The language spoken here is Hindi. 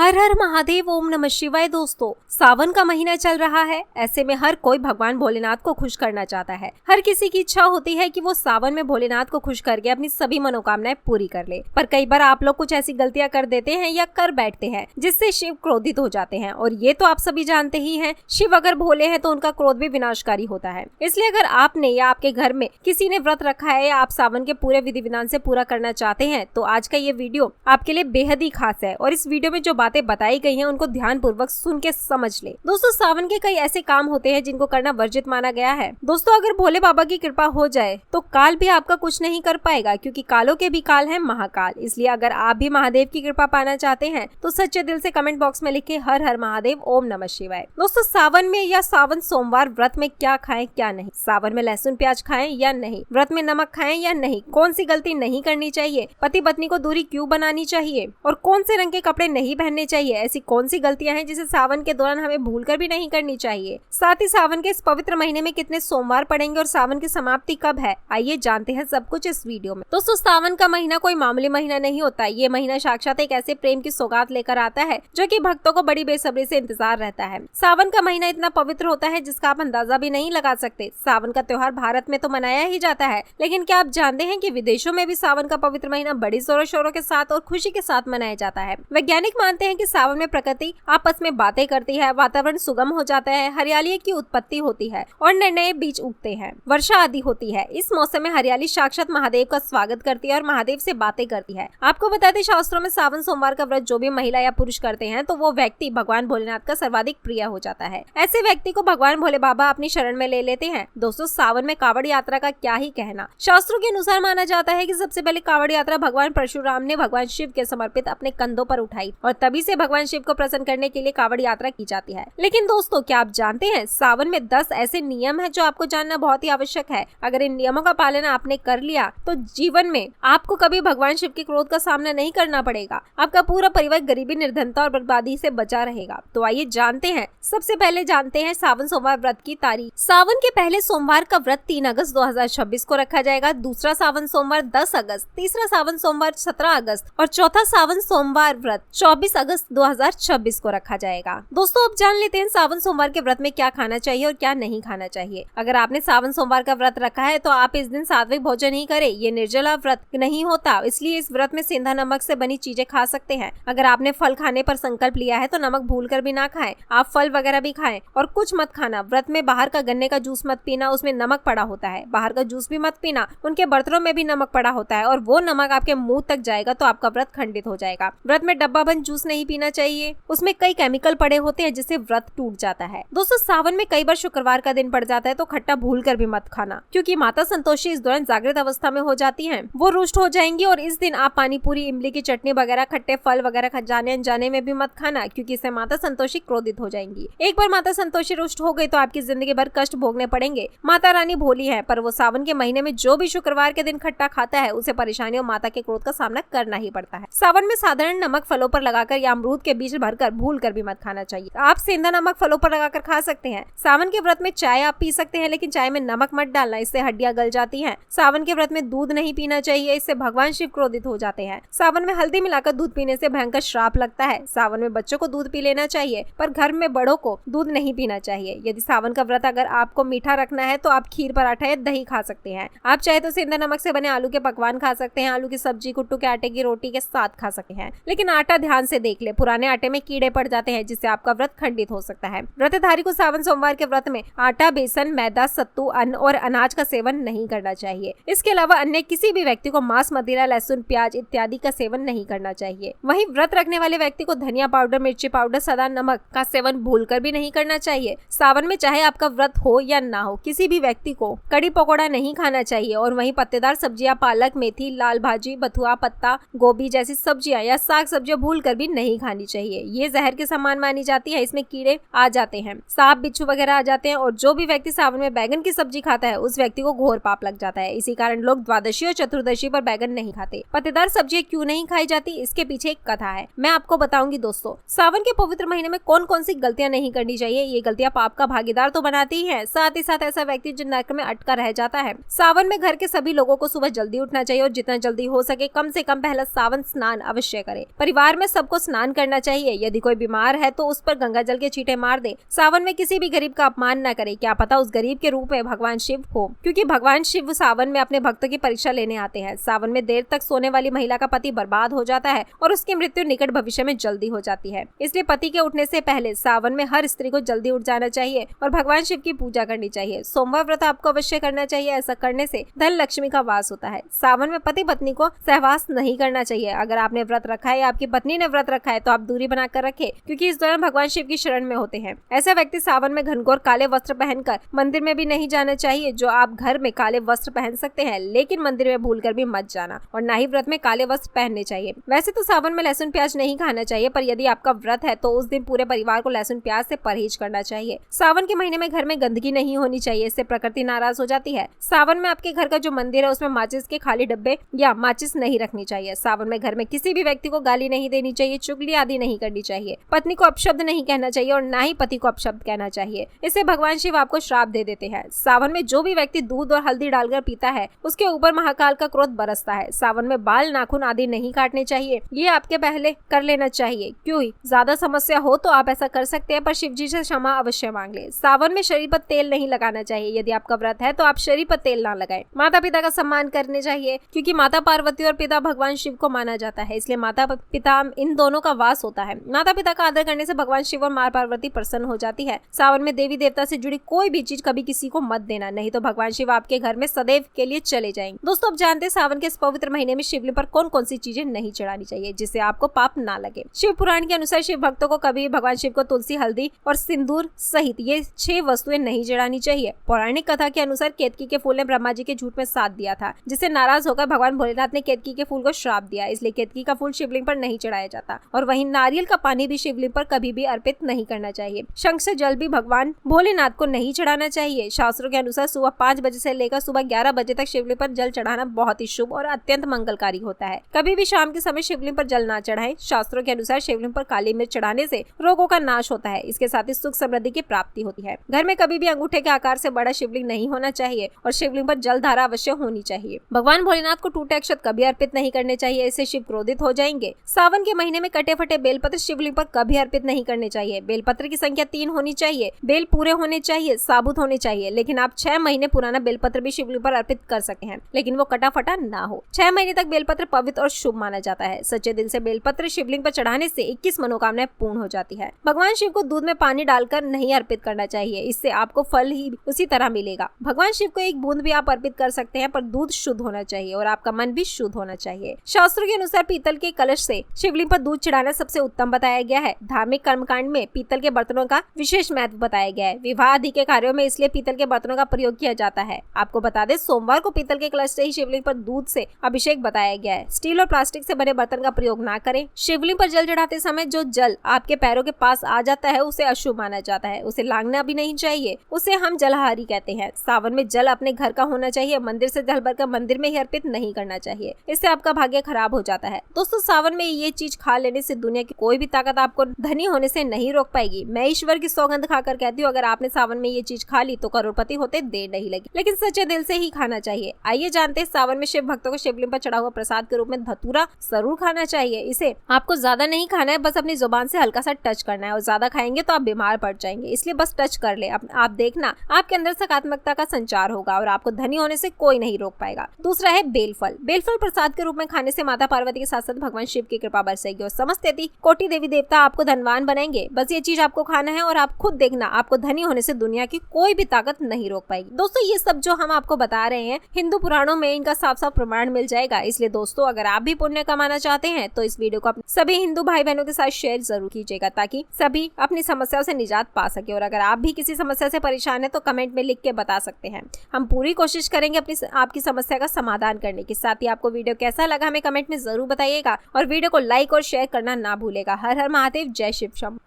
हर हर महादेव, ओम नमः शिवाय। दोस्तों, सावन का महीना चल रहा है। ऐसे में हर कोई भगवान भोलेनाथ को खुश करना चाहता है। हर किसी की इच्छा होती है कि वो सावन में भोलेनाथ को खुश करके अपनी सभी मनोकामनाएं पूरी कर ले। पर कई बार आप लोग कुछ ऐसी गलतियां कर देते हैं या कर बैठते हैं जिससे शिव क्रोधित हो जाते हैं। और ये तो आप सभी जानते ही हैं, शिव अगर भोले हैं तो उनका क्रोध भी विनाशकारी होता है। इसलिए अगर आपने या आपके घर में किसी ने व्रत रखा है या आप सावन के पूरे विधि विधान से पूरा करना चाहते हैं तो आज का ये वीडियो आपके लिए बेहद ही खास है। और इस वीडियो में जो बातें बताई गई हैं उनको ध्यान पूर्वक सुन के समझ ले। दोस्तों, सावन के कई ऐसे काम होते हैं जिनको करना वर्जित माना गया है। दोस्तों, अगर भोले बाबा की कृपा हो जाए तो काल भी आपका कुछ नहीं कर पाएगा, क्योंकि कालों के भी काल है महाकाल। इसलिए अगर आप भी महादेव की कृपा पाना चाहते हैं तो सच्चे दिल से कमेंट बॉक्स में लिखे हर हर महादेव, ओम नमः शिवाय। दोस्तों, सावन में या सावन सोमवार व्रत में क्या खाएं क्या नहीं, सावन में लहसुन प्याज खाएं या नहीं, व्रत में नमक खाएं या नहीं, कौन सी गलती नहीं करनी चाहिए, पति पत्नी को दूरी क्यों बनानी चाहिए और कौन से रंग के कपड़े नहीं पहनने चाहिए, ऐसी कौन सी गलतियां हैं जिसे सावन के दौरान हमें भूलकर भी नहीं करनी चाहिए। साथ ही सावन के इस पवित्र महीने में कितने सोमवार पड़ेंगे और सावन की समाप्ति कब है, आइए जानते हैं सब कुछ इस वीडियो में। दोस्तों, सावन का महीना कोई मामूली महीना नहीं होता। ये महीना साक्षात एक ऐसे प्रेम की सौगात लेकर आता है जो कि भक्तों को बड़ी बेसब्री से इंतजार रहता है। सावन का महीना इतना पवित्र होता है जिसका आप अंदाजा भी नहीं लगा सकते। सावन का त्योहार भारत में तो मनाया ही जाता है, लेकिन क्या आप जानते हैं कि विदेशों में भी सावन का पवित्र महीना बड़ी जोरों शोरों के साथ और खुशी के साथ मनाया जाता है। वैज्ञानिक मानते हैं कि सावन में प्रकृति आपस में बातें करती है, वातावरण सुगम हो जाता है, हरियाली की उत्पत्ति होती है और नए नए बीज उगते हैं, वर्षा आदि होती है। इस मौसम में हरियाली साक्षात महादेव का स्वागत करती है और महादेव से बातें करती है। आपको बताते शास्त्रों में सावन सोमवार का व्रत जो भी महिला या पुरुष करते हैं तो वो व्यक्ति भगवान भोलेनाथ का सर्वाधिक प्रिय हो जाता है। ऐसे व्यक्ति को भगवान भोले बाबा अपनी शरण में ले लेते हैं। दोस्तों, सावन में कावड़ यात्रा का क्या ही कहना। शास्त्रों के अनुसार माना जाता है कि सबसे पहले कावड़ यात्रा भगवान परशुराम ने भगवान शिव के समर्पित अपने कंधों पर उठाई और तभी से भगवान शिव को प्रसन्न करने के लिए कावड़ यात्रा की जाती है। लेकिन दोस्तों, क्या आप जानते हैं सावन में 10 ऐसे नियम हैं जो आपको जानना बहुत ही आवश्यक है। अगर इन नियमों का पालन आपने कर लिया तो जीवन में आपको कभी भगवान शिव के क्रोध का सामना नहीं करना पड़ेगा। आपका पूरा परिवार गरीबी, निर्धनता और बर्बादी से बचा रहेगा। तो आइए जानते हैं। सबसे पहले जानते हैं सावन सोमवार व्रत की तारीख। सावन के पहले सोमवार का व्रत 3 अगस्त 2026 को रखा जाएगा। दूसरा सावन सोमवार 10 अगस्त, तीसरा सावन सोमवार 17 अगस्त और चौथा सावन सोमवार व्रत 24 अगस्त 2026 को रखा जाएगा। दोस्तों, अब जान लेते हैं सावन सोमवार के व्रत में क्या खाना चाहिए और क्या नहीं खाना चाहिए। अगर आपने सावन सोमवार का व्रत रखा है तो आप इस दिन सात्विक भोजन ही करें। ये निर्जला व्रत नहीं होता, इसलिए इस व्रत में सेंधा नमक से बनी चीजें खा सकते हैं। अगर आपने फल खाने पर संकल्प लिया है तो नमक भूलकर भी ना खाएं। आप फल वगैरह भी खाएं और कुछ मत खाना। व्रत में बाहर का गन्ने का जूस मत पीना, उसमें नमक पड़ा होता है। बाहर का जूस भी मत पीना, उनके बर्तनों में भी नमक पड़ा होता है और वो नमक आपके मुंह तक जाएगा तो आपका व्रत खंडित हो जाएगा। व्रत में डब्बा बंद जूस नहीं पीना चाहिए, उसमें कई केमिकल पड़े होते हैं जिससे व्रत टूट जाता है। दोस्तों, सावन में कई बार शुक्रवार का दिन पड़ जाता है तो खट्टा भूलकर भी मत खाना, क्योंकि माता संतोषी इस दौरान जागृत अवस्था में हो जाती हैं। वो रुष्ट हो जाएंगी और इस दिन आप पानी पूरी, इमली की चटनी वगैरह, खट्टे फल वगैरह जाने अनजाने में भी मत खाना, क्योंकि इससे माता संतोषी क्रोधित हो जाएंगी। एक बार माता संतोषी रुष्ट हो गई तो आपकी जिंदगी भर कष्ट भोगने पड़ेंगे। माता रानी भोली है, पर वो सावन के महीने में जो भी शुक्रवार के दिन खट्टा खाता है उसे परेशानियों माता के क्रोध का सामना करना ही पड़ता है। सावन में साधारण नमक फलों पर लगाकर या अमरूद के बीज भरकर भूलकर भी मत खाना चाहिए। आप सेंधा नमक फलों पर लगाकर खा सकते हैं। सावन के व्रत में चाय आप पी सकते हैं, लेकिन चाय में नमक मत डालना, इससे हड्डियां गल जाती हैं। सावन के व्रत में दूध नहीं पीना चाहिए, इससे भगवान शिव क्रोधित हो जाते हैं। सावन में हल्दी मिलाकर दूध पीने से भयंकर श्राप लगता है। सावन में बच्चों को दूध पी लेना चाहिए, पर घर में बड़ों को दूध नहीं पीना चाहिए। यदि सावन का व्रत अगर आपको मीठा रखना है तो आप खीर, पराठा या दही खा सकते हैं। आप चाहे तो सेंधा नमक से बने आलू के पकवान खा सकते हैं, आलू की सब्जी, कुट्टू के आटे की रोटी के साथ खा सकते हैं। लेकिन आटा ध्यान से देख ले, पुराने आटे में कीड़े पड़ जाते हैं जिससे आपका व्रत खंडित हो सकता है। व्रतधारी को सावन सोमवार के व्रत में आटा, बेसन, मैदा, सत्तू, अन्न और अनाज का सेवन नहीं करना चाहिए। इसके अलावा अन्य किसी भी व्यक्ति को मांस, मदिरा, लहसुन, प्याज इत्यादि का सेवन नहीं करना चाहिए। वहीं व्रत रखने वाले व्यक्ति को धनिया पाउडर, मिर्ची पाउडर, सदा नमक का सेवन भूलकर भी नहीं करना चाहिए। सावन में चाहे आपका व्रत हो या ना हो, किसी भी व्यक्ति को कड़ी पकौड़ा नहीं खाना चाहिए। और वहीं पत्तेदार सब्जियां, पालक, मेथी, लाल भाजी, बथुआ, पत्ता गोभी जैसी सब्जियां या साग सब्जियां भूलकर भी नहीं खानी चाहिए। ये जहर के समान मानी जाती है, इसमें कीड़े आ जाते हैं, सांप, बिच्छू वगैरह आ जाते हैं। और जो भी व्यक्ति सावन में बैगन की सब्जी खाता है उस व्यक्ति को घोर पाप लग जाता है। इसी कारण लोग द्वादशी और चतुर्दशी पर बैगन नहीं खाते। पत्तेदार सब्जियां क्यों नहीं खाई जाती, इसके पीछे एक कथा है, मैं आपको बताऊंगी। दोस्तों, सावन के पवित्र महीने में कौन कौन सी गलतियां नहीं करनी चाहिए। ये गलतियां पाप का भागीदार तो बनाती ही है, साथ ही साथ ऐसा व्यक्ति जो नरक में अटका रह जाता है। सावन में घर के सभी लोगों को सुबह जल्दी उठना चाहिए और जितना जल्दी हो सके कम से कम पहला सावन स्नान अवश्य करें। परिवार में सबको स्नान स्नान करना चाहिए। यदि कोई बीमार है तो उस पर गंगा जल के छींटे मार दे। सावन में किसी भी गरीब का अपमान न करे, क्या पता उस गरीब के रूप में भगवान शिव हो, क्योंकि भगवान शिव सावन में अपने भक्तों की परीक्षा लेने आते हैं। सावन में देर तक सोने वाली महिला का पति बर्बाद हो जाता है और उसकी मृत्यु निकट भविष्य में जल्दी हो जाती है। इसलिए पति के उठने से पहले सावन में हर स्त्री को जल्दी उठ जाना चाहिए और भगवान शिव की पूजा करनी चाहिए। सोमवार व्रत आपको अवश्य करना चाहिए, ऐसा करने से धन लक्ष्मी का वास होता है। सावन में पति पत्नी को सहवास नहीं करना चाहिए। अगर आपने व्रत रखा है या आपकी पत्नी ने व्रत रखा है तो आप दूरी बनाकर रखें, क्योंकि इस दौरान भगवान शिव की शरण में होते हैं। ऐसा व्यक्ति सावन में घनघोर काले वस्त्र पहनकर मंदिर में भी नहीं जाना चाहिए। जो आप घर में काले वस्त्र पहन सकते हैं, लेकिन मंदिर में भूलकर भी मत जाना, और ना ही व्रत में काले वस्त्र पहनने चाहिए। वैसे तो सावन में लहसुन प्याज नहीं खाना चाहिए, पर यदि आपका व्रत है तो उस दिन पूरे परिवार को लहसुन प्याज से परहेज करना चाहिए। सावन के महीने में घर में गंदगी नहीं होनी चाहिए, इससे प्रकृति नाराज हो जाती है। सावन में आपके घर का जो मंदिर है उसमें माचिस के खाली डब्बे या माचिस नहीं रखनी चाहिए। सावन में घर में किसी भी व्यक्ति को गाली नहीं देनी चाहिए, चुगली आदि नहीं करनी चाहिए। पत्नी को अपशब्द नहीं कहना चाहिए और ना ही पति को अपशब्द कहना चाहिए, इससे भगवान शिव आपको श्राप दे देते हैं। सावन में जो भी व्यक्ति दूध और हल्दी डालकर पीता है उसके ऊपर महाकाल का क्रोध बरसता है। सावन में बाल नाखून आदि नहीं काटने चाहिए, ये आपके पहले कर लेना चाहिए। क्यों ज्यादा समस्या हो तो आप ऐसा कर सकते हैं, पर शिव जी से क्षमा अवश्य मांग ले। सावन में शरीर पर तेल नहीं लगाना चाहिए। यदि आपका व्रत है तो आप शरीर पर तेल ना लगाएं। माता पिता का सम्मान करने चाहिए, क्योंकि माता पार्वती और पिता भगवान शिव को माना जाता है, इसलिए माता पिता इन दोनों का वास होता है। माता पिता का आदर करने से भगवान शिव और मां पार्वती प्रसन्न हो जाती है। सावन में देवी देवता से जुड़ी कोई भी चीज कभी किसी को मत देना, नहीं तो भगवान शिव आपके घर में सदैव के लिए चले जाएंगे। दोस्तों, अब जानते हैं सावन के इस पवित्र महीने में शिवलिंग पर कौन कौन सी चीजें नहीं चढ़ानी चाहिए, जिससे आपको पाप ना लगे। शिव पुराण के अनुसार शिव भक्तों को कभी भगवान शिव को तुलसी, हल्दी और सिंदूर सहित ये 6 वस्तुएं नहीं चढ़ानी चाहिए। पौराणिक कथा के अनुसार केतकी के फूल ने ब्रह्मा जी के झूठ में साथ दिया था, जिससे नाराज होकर भगवान भोलेनाथ ने केतकी के फूल को श्राप दिया, इसलिए केतकी का फूल शिवलिंग पर नहीं चढ़ाया जाता। और वहीं नारियल का पानी भी शिवलिंग पर कभी भी अर्पित नहीं करना चाहिए। शंख से जल भी भगवान भोलेनाथ को नहीं चढ़ाना चाहिए। शास्त्रों के अनुसार सुबह 5 बजे से लेकर सुबह 11 बजे तक शिवलिंग पर जल चढ़ाना बहुत ही शुभ और अत्यंत मंगलकारी होता है। कभी भी शाम के समय शिवलिंग पर जल ना चढ़ाएं। शास्त्रों के अनुसार शिवलिंग पर काली मिर्च चढ़ाने से रोगों का नाश होता है, इसके साथ ही सुख समृद्धि की प्राप्ति होती है। घर में कभी भी अंगूठे के आकार से बड़ा शिवलिंग नहीं होना चाहिए और शिवलिंग पर जल धारा अवश्य होनी चाहिए। भगवान भोलेनाथ को टूटे अक्षत कभी अर्पित नहीं करने चाहिए, इससे शिव क्रोधित हो जाएंगे। सावन के महीने में कटे फटे बेलपत्र शिवलिंग पर कभी अर्पित नहीं करने चाहिए। बेलपत्र की संख्या 3 होनी चाहिए। बेल पूरे होने चाहिए, साबुत होने चाहिए, लेकिन आप 6 महीने पुराना बेलपत्र भी शिवलिंग पर अर्पित कर सकते हैं, लेकिन वो कटा फटा ना हो। 6 महीने तक बेलपत्र पवित्र और शुभ माना जाता है। सच्चे दिल से बेलपत्र शिवलिंग पर चढ़ाने से 21 मनोकामनाएं पूर्ण हो जाती है। भगवान शिव को दूध में पानी डालकर नहीं अर्पित करना चाहिए, इससे आपको फल ही उसी तरह मिलेगा। भगवान शिव को एक बूंद भी आप अर्पित कर सकते हैं, पर दूध शुद्ध होना चाहिए और आपका मन भी शुद्ध होना चाहिए। शास्त्रों के अनुसार पीतल के कलश से शिवलिंग पर दूध चढ़ाना सबसे उत्तम बताया गया है। धार्मिक कर्मकांड में पीतल के बर्तनों का विशेष महत्व बताया गया है। विवाह आदि के कार्यों में इसलिए पीतल के बर्तनों का प्रयोग किया जाता है। आपको बता दें, सोमवार को पीतल के कलश से ही शिवलिंग पर दूध से अभिषेक बताया गया है। स्टील और प्लास्टिक से बने बर्तन का प्रयोग ना करें। शिवलिंग पर जल चढ़ाते समय जो जल आपके पैरों के पास आ जाता है उसे अशुभ माना जाता है, उसे लांघना भी नहीं चाहिए, उसे हम जलहारी कहते हैं। सावन में जल अपने घर का होना चाहिए, मंदिर से जल भरकर मंदिर में ही अर्पित नहीं करना चाहिए, इससे आपका भाग्य खराब हो जाता है। दोस्तों, सावन में ये चीज खा लेने से दुनिया की कोई भी ताकत आपको धनी होने से नहीं रोक पाएगी। मैं ईश्वर की सौगंध खाकर कहती हूँ, अगर आपने सावन में ये चीज खा ली तो करोड़पति होते देर नहीं लगी, लेकिन सच्चे दिल से ही खाना चाहिए। आइए जानते हैं, सावन में शिव भक्तों को शिवलिंग पर चढ़ा हुआ प्रसाद के रूप में धतूरा जरूर खाना चाहिए। इसे आपको ज्यादा नहीं खाना है, बस अपनी जुबान से हल्का सा टच करना है, और ज्यादा खाएंगे तो आप बीमार पड़ जाएंगे, इसलिए बस टच कर ले। आप देखना आपके अंदर सकारात्मकता का संचार होगा और आपको धनी होने से कोई नहीं रोक पाएगा। दूसरा है बेलफल। बेलफल प्रसाद के रूप में खाने से माता पार्वती के साथ साथ भगवान शिव की कृपा बरसेगी और समस्त कोटि देवी देवता आपको धनवान बनाएंगे। बस ये चीज आपको खाना है और आप खुद देखना, आपको धनी होने से दुनिया की कोई भी ताकत नहीं रोक पाएगी। दोस्तों, ये सब जो हम आपको बता रहे हैं, हिंदू पुराणों में इनका साफ साफ प्रमाण मिल जाएगा। इसलिए दोस्तों, अगर आप भी पुण्य कमाना चाहते हैं तो इस वीडियो को सभी हिंदू भाई बहनों के साथ शेयर जरूर कीजिएगा, ताकि सभी अपनी समस्याओं से निजात पा सके। और अगर आप भी किसी समस्या से परेशान है तो कमेंट में लिख के बता सकते हैं। हम पूरी कोशिश करेंगे आपकी समस्या का समाधान करने की। साथ ही आपको वीडियो कैसा लगा हमें कमेंट में जरूर बताइएगा और वीडियो को लाइक और शेयर करना ना भूलेगा। हर हर महादेव, जय शिव शंभू।